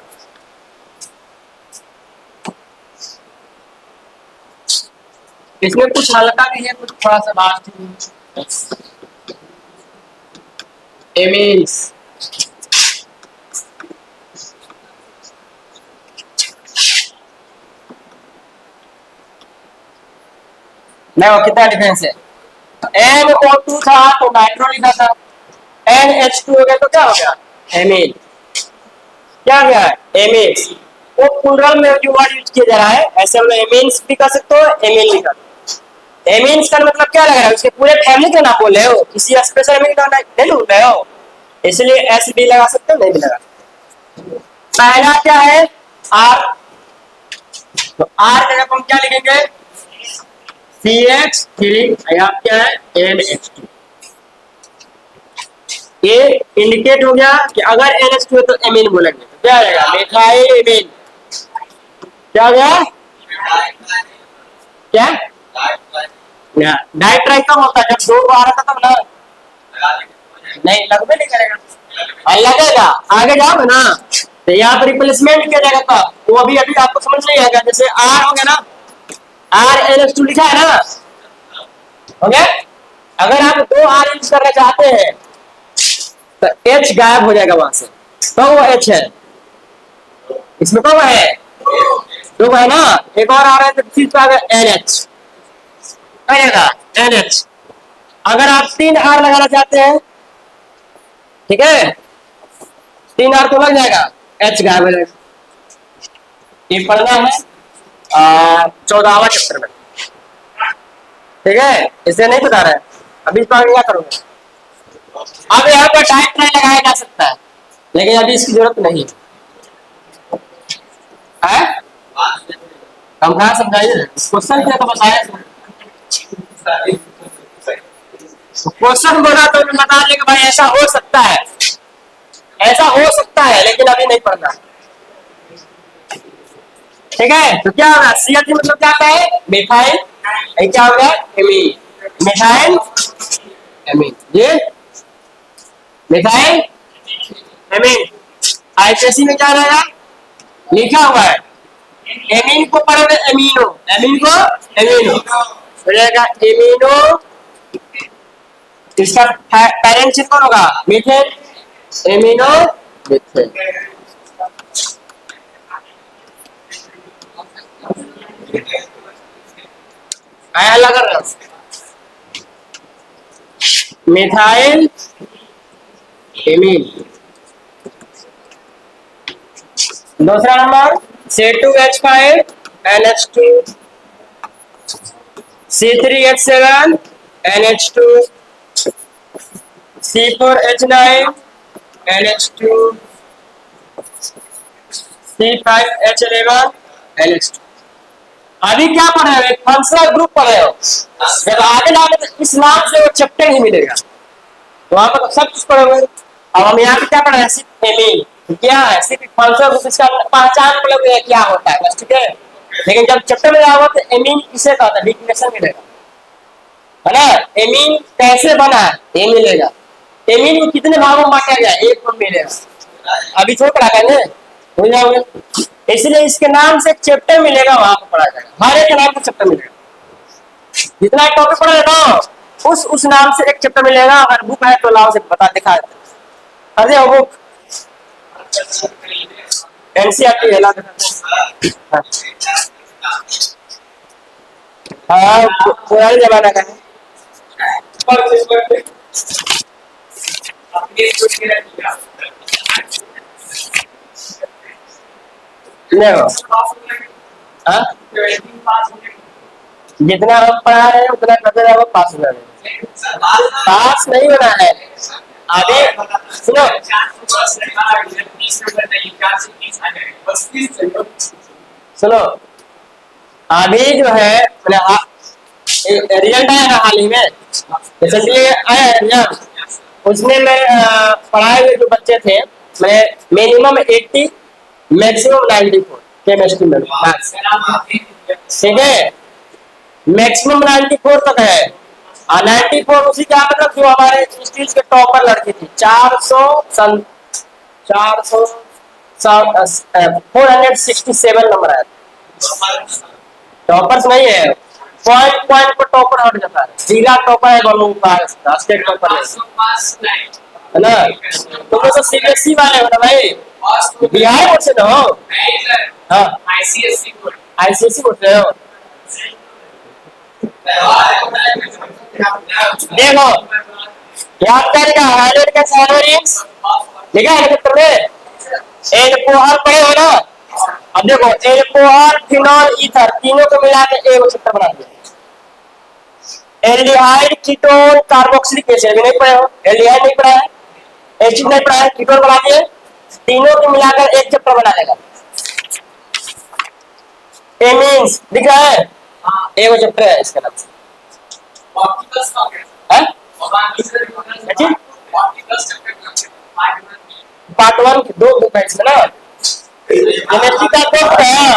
इसमें कुछ हल्का भी है, कुछ थोड़ा सा बात एमीन्स। देखो कितना डिफरेंस है, NO2 था तो नाइट्रो लिखा था, NH2 हो गया तो क्या हो गया, एमीन। क्या हो गया, एमीन्स। वो प्लूरल में जो वर्ड यूज किया जा रहा है, ऐसे हम लोग एमीन्स भी कर सकते हो, एमीन भी कर सकते हो। एमीन्स का मतलब क्या लग रहा है, उसके पूरे फैमिली का नाम बोल रहे हो, किसी स्पेशल एमीन का नहीं बोल रहे हो, इसलिए एस भी लगा सकते हो, नहीं भी लगा सकते। पहला क्या है, आर, तो आर की जगह हम क्या लिखेंगे, CH3, यहाँ क्या है, NH2। ये इंडिकेट हो गया कि अगर NH2 है तो एमीन बोलेंगे, तो क्या आएगा, मिथाइल एमीन। क्या हो गया, क्या डाइट्राई कब होता है, जब 2 आ रहा था तब ना, नहीं लगभग नहीं करेगा, और लगेगा आगे जाओगे ना तो यहाँ पर रिप्लेसमेंट किया जाएगा, तो वो अभी अभी आपको समझ नहीं आएगा। जैसे आर हो गया ना, RNH2 लिखा है ना, हो गया। अगर आप 2 R यूज करना चाहते हैं तो H गायब हो जाएगा वहां से, तो वो H है, इसमें कब है, 2 है ना, एक और आ रहा है तो फिर आ गया NH, आएगा NH। अगर आप 3 R लगाना चाहते हैं, ठीक है, 3 R तो लग जाएगा, H गायब हो जाएगा। ये पढ़ना है 14वां चैप्टर में, ठीक है, इसे नहीं बता रहा है अभी, तो आगे क्या करोगे। अब यहाँ पर टाइप नहीं लगाया जा सकता है, लेकिन अभी इसकी जरूरत नहीं है, हम कहाँ समझाइए, क्वेश्चन किया तो बताया, क्वेश्चन बोला तो बता दें कि भाई ऐसा हो सकता है, ऐसा हो सकता है, लेकिन अभी नहीं पढ़ना, ठीक है। तो क्या होगा, CH मतलब क्या है, मिथाइल, क्या हो गया, एमीन, मिथाइल एमीन, ये मिथाइल एमीन। आईपीएससी में क्या रहेगा, लिखा हुआ है, एमीन को पढ़ोगे एमीनो, एमीन को एमीनो हो जाएगा, एमीनो। इसका पेरेंट कौन होगा, मीथेन, एमीनो मीथेन। आया लग रहा है, मिथाइल एमीन। दूसरा number C2H5 NH2, C3H7 NH2, C4H9 NH2, C5H11 NH2। अभी क्या पढ़ रहे हो? एक फंक्शनल ग्रुप पढ़ रहे हो। जब आगे जाओगे तो इस नाम से वो चैप्टर ही मिलेगा, तो वहां पर तो सब कुछ पढ़ोगे। अब हम यहाँ पे क्या पढ़ रहे हैं? सिर्फ एमीन क्या है, सिर्फ फंक्शनल ग्रुप, इसका पहचान पड़ोगे क्या होता है बस, ठीक है। लेकिन जब चैप्टर में जाओगे तो एमीन किसे कहता है, डिफिनेशन मिलेगा, है ना। एमीन कैसे बना है ये मिलेगा। एमीन को कितने भागों में बांटा गया, एक में मिलेगा। अभी थोड़ा पढ़ा करेंगे, भूल जाओगे। इसलिए इसके नाम से एक चैप्टर मिलेगा, वहां पर पढ़ा जाएगा, हर एक नाम का चैप्टर मिलेगा। जितना टॉपिक पढ़ा जाएगा उस नाम से एक चैप्टर मिलेगा। अगर बुक है तो लाओ से बता दिखा देते। अरे वो बुक एनसीईआरटी है, ला दिखाते हैं। हाँ पुराने जमाना का है। हाँ? जितना हम पढ़ा रहे हैं उतना करते जाओ, पास हो जाएगा। पास नहीं होना है। आगे सुनो, सुनो, अभी जो है रिजल्ट आया ना हाल ही में, जैसे आया रिजल्ट, उसमें मैं पढ़ाए हुए जो बच्चे थे, मैं मिनिमम 80 मैक्सिमम 94 केमिस्ट्री में, ठीक है। मैक्सिमम 94 तक है। 94 उसी क्या मतलब, जो हमारे इंस्टीट्यूट के टॉपर लड़की थी, 467 नंबर है। टॉपर्स नहीं है, पॉइंट पॉइंट पर टॉपर हट जाता है। जिला टॉपर है गोलू का, स्टेट टॉपर है ना। तुम लोग तो सीबीएसई वाले हो ना भाई, बिहार बोर्ड से ना हो। हाँ आईसीएसई बोर्ड से हो। देखो याद करेगा, हाइड्रोजन का सैलोरियंस लिखा है चित्र में, एल्कोहल पढ़े हो ना। अब देखो एल्कोहल, फिनॉल, ईथर, तीनों को मिला के एक चित्र बना दिया। एल्डिहाइड, कीटोन, कार्बोक्सिलिक एसिड भी नहीं पढ़े हो, एल्डिहाइड नहीं पढ़ा है, एसिड नहीं पढ़ा है, कीटोन बना दिए, तीनों को मिलाकर एक चैप्टर बना देगा। एमीन्स दिख रहा है, एक चैप्टर है इसका नाम। पार्ट 1 दो बुक है इसमें ना, केमिस्ट्री का दो बुक है,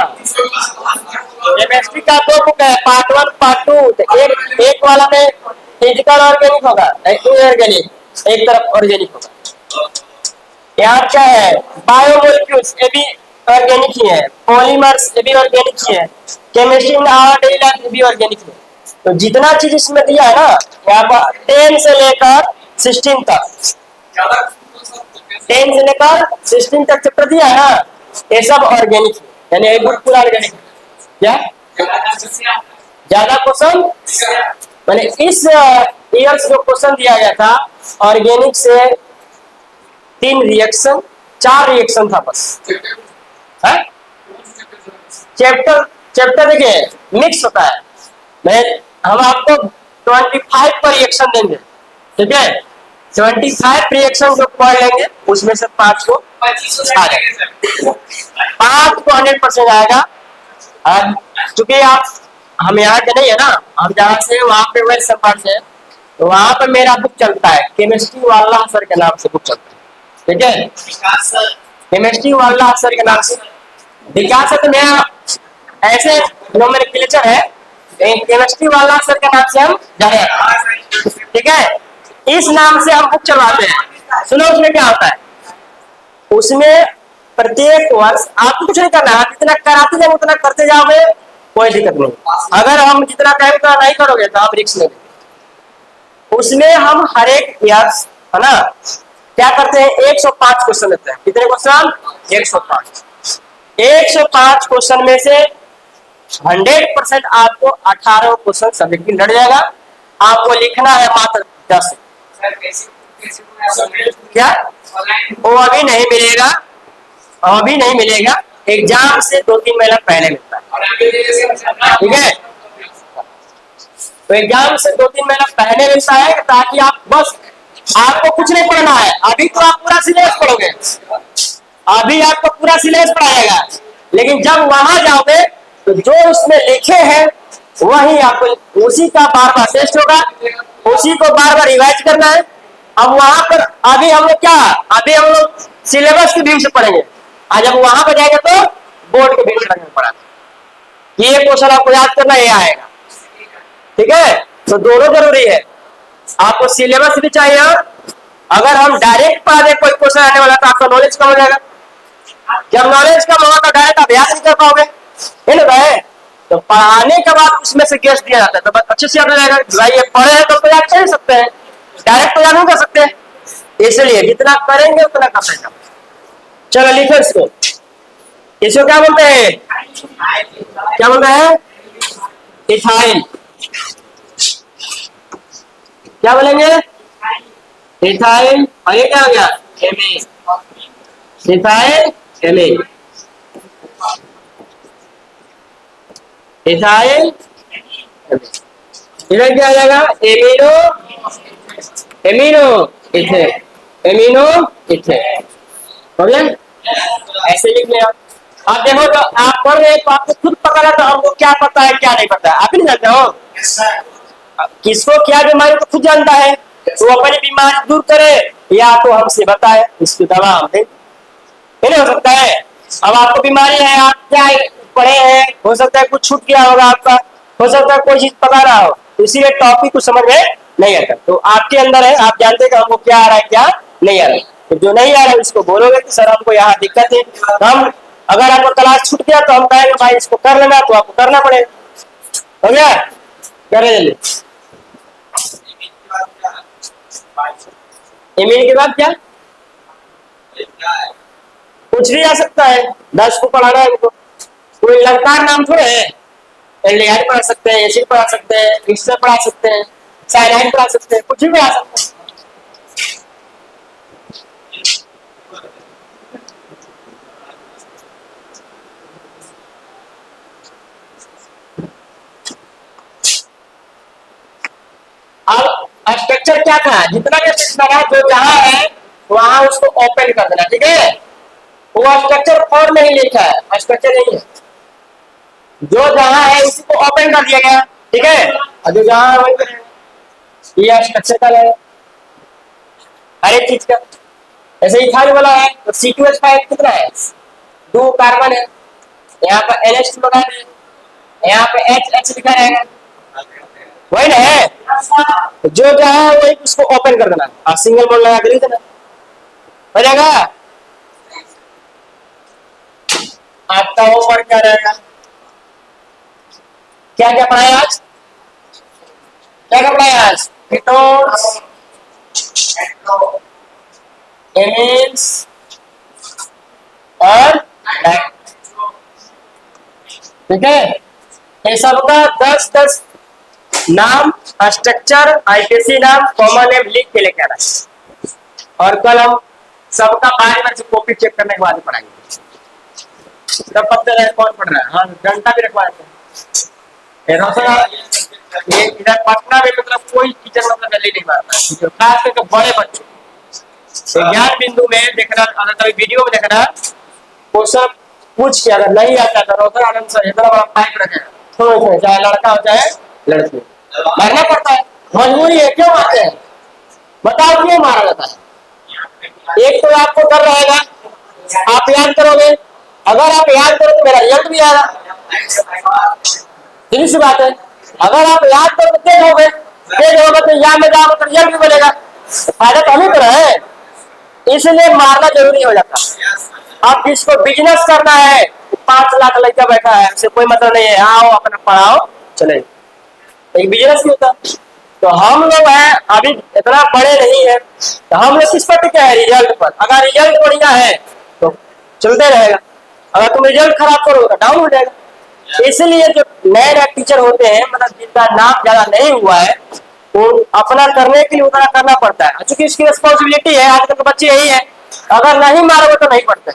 केमिस्ट्री का दो बुक है, पार्ट 1 पार्ट 2। तो एक वाला में फिजिकल ऑर्गेनिक होगा, इनऑर्गेनिक, एक तरफ ऑर्गेनिक होगा। यहाँ क्या है, बायोमोलिक्यूल्स ये भी ऑर्गेनिक ही है, पॉलीमर्स ये भी ऑर्गेनिक ही है, केमिस्ट्री में आवर डेली लाइफ ये भी ऑर्गेनिक है। तो जितना चीज इसमें दिया है ना, यहाँ पर 10 से लेकर 16 तक, 10 से लेकर 16 तक चैप्टर दिया है ना, ये सब ऑर्गेनिक है, यानी एक बुक पूरा ऑर्गेनिक है। क्या ज्यादा क्वेश्चन, मैंने इस ईयर्स जो क्वेश्चन दिया गया था ऑर्गेनिक से 3 रिएक्शन 4 रिएक्शन था बस। है चैप्टर देखिए मिक्स होता है। मैं हम आपको 25 पर रिएक्शन देंगे, ठीक है। 25 रिएक्शन जो पढ़ लेंगे उसमें से 5 को आ जाएगा, 5 को 100% आएगा। चूंकि आप हम यहाँ के नहीं है ना, हम जहाँ से वहाँ पे वेस्ट संपर्क से, तो वहाँ पर मेरा बुक चलता है, केमिस्ट्री वाला सर के नाम से बुक चलता है, ठीक है। केमिस्ट्री वाला सर के नाम से विकास है, तो मेरा ऐसे नोमेनक्लेचर है, केमिस्ट्री वाला सर के नाम से हम जाने जाते हैं, ठीक है। इस नाम से हम बुक चलवाते हैं। सुनो उसमें क्या होता है, उसमें प्रत्येक वर्ष आपको कुछ नहीं करना है, आप जितना कराते जाओगे उतना करते जाओगे, कोई दिक्कत नहीं। अगर हम जितना कहें उतना नहीं करोगे तो आप रिस्क लेंगे। उसमें हम हर एक ईयर्स है ना क्या करते हैं, 105 क्वेश्चन लेते हैं। कितने क्वेश्चन? 105। 105 क्वेश्चन में से 100% आपको 18 क्वेश्चन सब्जेक्ट की लड़ जाएगा। आपको लिखना है मात्र 10। क्या वो अभी नहीं मिलेगा, अभी नहीं मिलेगा, एग्जाम से 2-3 महीना पहले मिलता है, ठीक है। तो एग्जाम से 2-3 महीना पहले मिलता है, ताकि आप बस आपको कुछ नहीं पढ़ना है। अभी तो आप पूरा सिलेबस पढ़ोगे, अभी आपको पूरा सिलेबस पढ़ाएगा, लेकिन जब वहां जाओगे तो जो उसमें लिखे हैं वही आपको उसी का बार बार टेस्ट होगा, उसी को बार बार रिवाइज करना है। अब वहां पर अभी हम लोग क्या, अभी हम लोग सिलेबस के व्यू से पढ़ेंगे। आज हम वहां पर जाएंगे तो बोर्ड के व्यू से पढ़ा, ये क्वेश्चन आपको याद करना, ये आएगा। ठीक है, तो दोनों जरूरी है, आपको सिलेबस भी चाहिए। अगर हम डायरेक्ट पढ़ा दे कोई क्वेश्चन आने वाला तो आपका नॉलेज कम हो जाएगा। जब नॉलेज कम होगा तो डायरेक्ट आप याद नहीं कर पाओगे, है ना भाई। तो पढ़ाने के बाद उसमें से गेस्ट दिया जाता है तो अच्छे से याद हो जाएगा। भाई ये पढ़े हैं तो याद कर सकते हैं, डायरेक्ट तो याद नहीं कर सकते, इसलिए जितना करेंगे उतना कर सकते। चलो लिखो इसको, इसको क्या बोलते हैं, क्या बोलते हैं, इथाइल। क्या बोलेंगे, इथाइल। और ये क्या हो गया, एमीन, इथाइल एमीन, इथाइल। इधर क्या आ जाएगा, एमिनो, एमिनो इथे, एमिनो इथे, हो गया। ऐसे लिख लिया। अब देखो तो आप पढ़ रहे तो आपको खुद पता रहता हमको क्या पता है क्या नहीं पता है, आप ही नहीं जानते हो। किसको क्या बीमारी तो खुद जानता है, तो अपनी बीमारी दूर करे या तो हमसे बताए, इसकी दवा हम दें, नहीं हो सकता है। अब आपको बीमारी है, आप क्या पढ़े हैं, हो सकता है कुछ छूट गया होगा आपका, हो सकता है कोई चीज पता ना हो, तो इसीलिए टॉपिक को समझ में नहीं आता। तो आपके अंदर है, आप जानते हैं कि हमको क्या आ रहा है क्या नहीं आ रहा है। तो जो नहीं आ रहा है उसको बोलोगे कि सर हमको यहाँ दिक्कत है, हम अगर आपको क्लास छूट गया तो हम कहेंगे भाई इसको कर लेना, तो आपको करना पड़ेगा। हो गया, करे जल्दी। इमीन के बाद क्या, कुछ भी आ सकता है, 10 को पढ़ाना है उनको, कोई लगातार नाम थोड़े है। एल्डिहाइड पढ़ा सकते हैं, एसिड पढ़ा सकते हैं, मिक्सर पढ़ा सकते हैं, साइनाइड पढ़ा सकते हैं, कुछ भी पढ़ा सकते हैं। अब स्ट्रक्चर क्या था, जितना भी स्ट्रक्चर है जो जहां है वहां उसको ओपन कर देना, ठीक है। वो स्ट्रक्चर और नहीं लिखा है, स्ट्रक्चर नहीं है, जो जहां है उसी को ओपन कर दिया गया, ठीक है। और जो जहां है वही करेंगे, ये स्ट्रक्चर का है हर एक चीज का। ऐसे ही इथाइल वाला है तो C2H5 कितना है, 2 कार्बन है, यहाँ पर NH2 लगा दें, यहाँ पे H लिखा रहेगा, वही ना है। तो जो जहां है वही उसको ओपन कर देना और सिंगल बॉन्ड लगा के लिख देना, हो जाएगा। आपका होमवर्क क्या रहेगा, क्या क्या पढ़ाया आज, क्या क्या पढ़ाया आज, कीटोन्स, एमीन्स और ठीक है। ये सबका 10-10 नाम, स्ट्रक्चर, आईपीसी नाम, कॉमन नेम लिख के लेकर आना, और कल हम सबका बारी बारी से कॉपी चेक करने के बाद पढ़ाएंगे। तब पता रहे कौन पढ़ रहा है, हाँ घंटा भी रखवा देते हैं। ये इधर पटना में मतलब कोई टीचर मतलब जल्दी नहीं मारता, खास करके बड़े बच्चों। ज्ञान बिंदु में देखना, अगर कभी वीडियो में देखना, वो सब पूछ के अगर नहीं आता तो रोकर आनंद सर इतना बड़ा पाइप रखेगा, थोड़ा चाहे लड़का हो चाहे लड़की, मारना पड़ता है, मजबूरी है। क्यों मारते हैं बताओ, क्यों मारा जाता है। एक तो आपको डर रहेगा, आप याद करोगे, अगर आप याद करो तो मेरा रिजल्ट भी आएगा, सीधी सी बात है। अगर आप याद करो तेज होगे, तेज होगा तो याद में जाओगे तो रिजल्ट भी मिलेगा, फायदा तो हमें तो है, इसलिए मारना जरूरी हो जाता है। अब जिसको बिजनेस करना है, 5 लाख लड़का बैठा है, उससे कोई मतलब नहीं है, आओ अपना पढ़ाओ चले, एक बिजनेस नहीं होता। तो हम लोग हैं अभी इतना बड़े नहीं है, तो हम लोग किस पर टिके हैं, रिजल्ट पर। अगर रिजल्ट बढ़िया है तो चलते रहेगा, अगर तुम रिजल्ट खराब करो तो डाउन हो जाएगा। इसलिए जो नए नए टीचर होते हैं, मतलब जिनका नाम ज्यादा नहीं हुआ है, वो अपना करने के लिए उतना करना पड़ता है, क्योंकि इसकी रिस्पॉन्सिबिलिटी है। आजकल के बच्चे यही है, अगर नहीं मारोगे तो नहीं पढ़ते।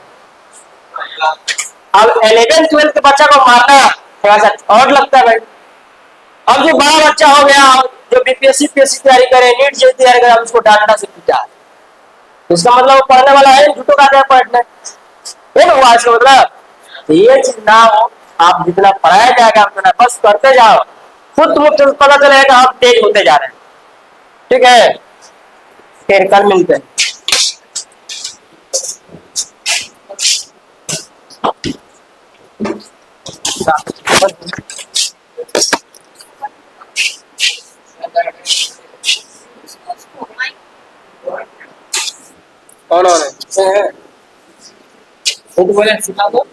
अब 11th-12th के बच्चा को मारना थोड़ा सा और लगता है भाई। अब जो बड़ा बच्चा हो गया, जो बीपीएससी पीएससी तैयारी करे, नीट जैसी तैयारी करे, उसको डांटा से पीटा, इसका मतलब वो पढ़ने वाला है, झूठो का क्या पढ़ना है ना, हुआ इसका मतलब। ये चीज ना हो, आप जितना पढ़ाया जाएगा उतना बस करते जाओ, खुद तुमको पता चलेगा आप तेज होते जा रहे हैं। ठीक है, फिर कल मिलते हैं। कौन है? वो तो बोले सिखा दो।